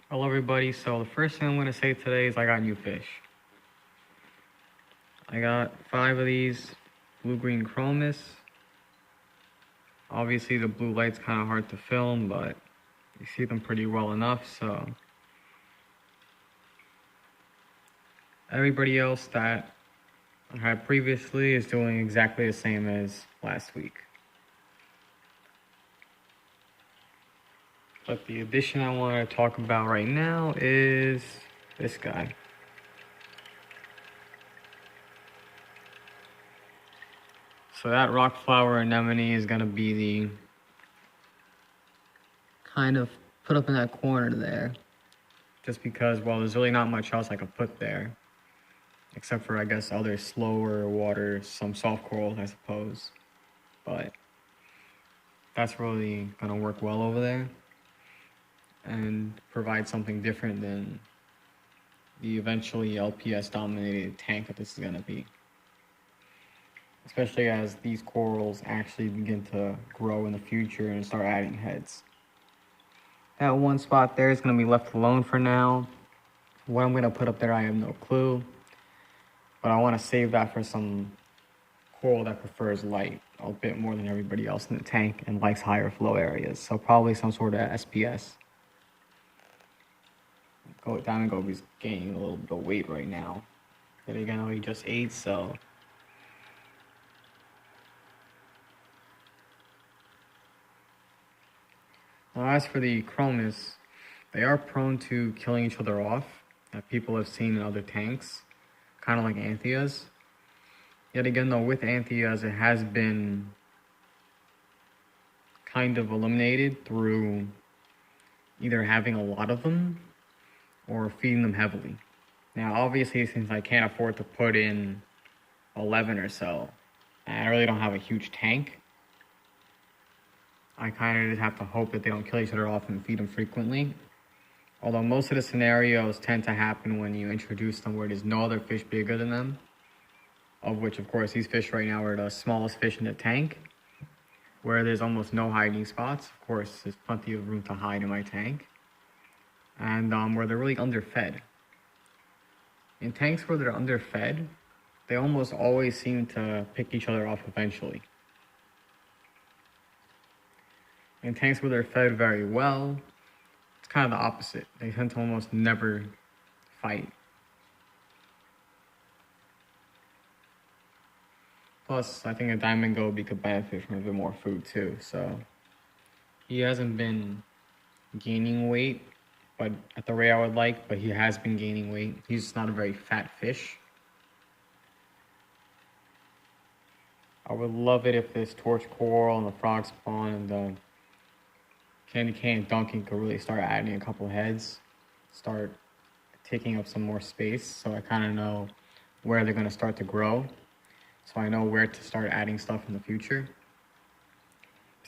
Hello everybody, so the first thing I'm going to say today is I got new fish. I got 5 of these blue-green chromis. Obviously the blue light's kind of hard to film, but you see them pretty well enough, so. Everybody else that I had previously is doing exactly the same as last week. But the addition I want to talk about right now is this guy. So that rock flower anemone is going to be the kind of put up in that corner there. Just because, well, there's really not much else I could put there. Except for, I guess, other slower water, some soft corals, I suppose. But that's really going to work well over there. And provide something different than the eventually LPS-dominated tank that this is going to be. Especially as these corals actually begin to grow in the future and start adding heads. That one spot there is going to be left alone for now. What I'm going to put up there, I have no clue. But I want to save that for some coral that prefers light a bit more than everybody else in the tank and likes higher flow areas. So probably some sort of SPS. Diamond Goby's gaining a little bit of weight right now. But again, he just ate, so. Now, as for the chromis, they are prone to killing each other off, that people have seen in other tanks, kind of like anthias. Yet again, though, with anthias, it has been kind of eliminated through either having a lot of them or feeding them heavily. Now, obviously, since I can't afford to put in 11 or so, and I really don't have a huge tank, I kind of just have to hope that they don't kill each other off and feed them frequently. Although most of the scenarios tend to happen when you introduce them where there's no other fish bigger than them. Of which, of course, these fish right now are the smallest fish in the tank. Where there's almost no hiding spots. Of course, there's plenty of room to hide in my tank. And where they're really underfed. In tanks where they're underfed, they almost always seem to pick each other off eventually. In tanks where they're fed very well, it's kind of the opposite. They tend to almost never fight. Plus, I think a diamond goby could benefit from a bit more food too, so. He hasn't been gaining weight, but at the rate I would like, but he has been gaining weight. He's just not a very fat fish. I would love it if this torch coral and the frog spawn and the candy cane dunking could really start adding a couple heads, start taking up some more space, so I kind of know where they're going to start to grow, so I know where to start adding stuff in the future.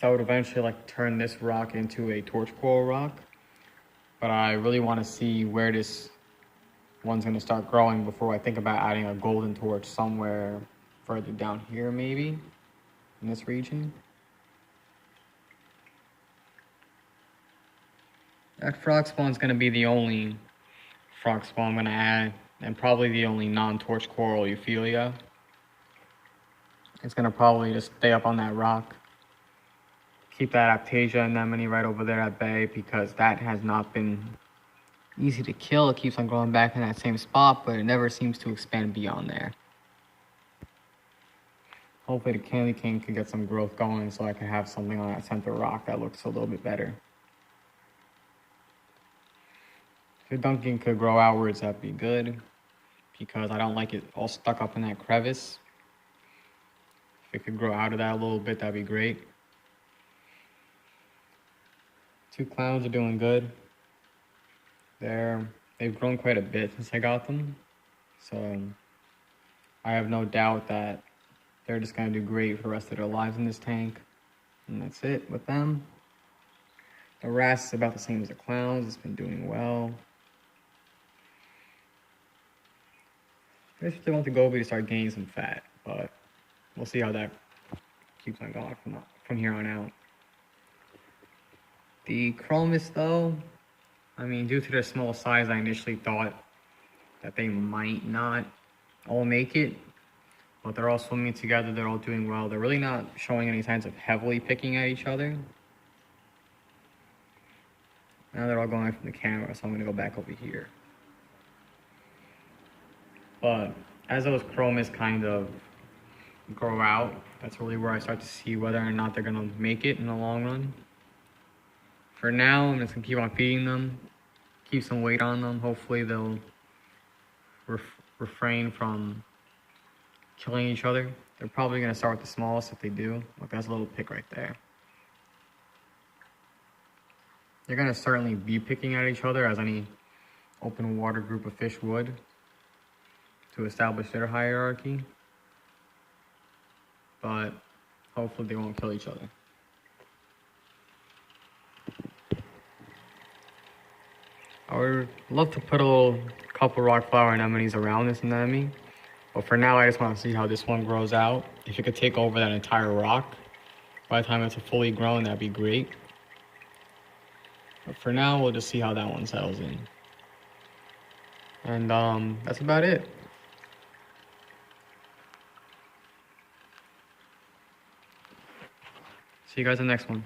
So I would eventually like to turn this rock into a torch coral rock, but I really want to see where this one's going to start growing before I think about adding a golden torch somewhere further down here, maybe in this region. That frog spawn's going to be the only frog spawn I'm going to add, and probably the only non-torch coral Euphilia. It's going to probably just stay up on that rock. Keep that Aptasia anemone right over there at bay, because that has not been easy to kill. It keeps on growing back in that same spot, but it never seems to expand beyond there. Hopefully the candy cane can get some growth going so I can have something on that center rock that looks a little bit better. If the dunking could grow outwards, that'd be good, because I don't like it all stuck up in that crevice. If it could grow out of that a little bit, that'd be great. 2 clowns are doing good. They've grown quite a bit since I got them, so I have no doubt that they're just going to do great for the rest of their lives in this tank. And that's it with them. The wrasse is about the same as the clowns. It's been doing well. I just want the goby to start gaining some fat, but we'll see how that keeps on going from here on out. The chromis, though, I mean, due to their small size, I initially thought that they might not all make it, but they're all swimming together. They're all doing well. They're really not showing any signs of heavily picking at each other. Now they're all going away from the camera, so I'm gonna go back over here. But as those chromis kind of grow out, that's really where I start to see whether or not they're gonna make it in the long run. For now, I'm just gonna keep on feeding them, keep some weight on them. Hopefully they'll refrain from killing each other. They're probably gonna start with the smallest if they do. Look, that's a little pick right there. They're gonna certainly be picking at each other as any open water group of fish would to establish their hierarchy. But hopefully they won't kill each other. I would love to put a couple rock flower anemones around this anemone, but for now I just want to see how this one grows out. If it could take over that entire rock by the time it's fully grown, that'd be great. But for now, we'll just see how that one settles in. And that's about it. See you guys in the next one.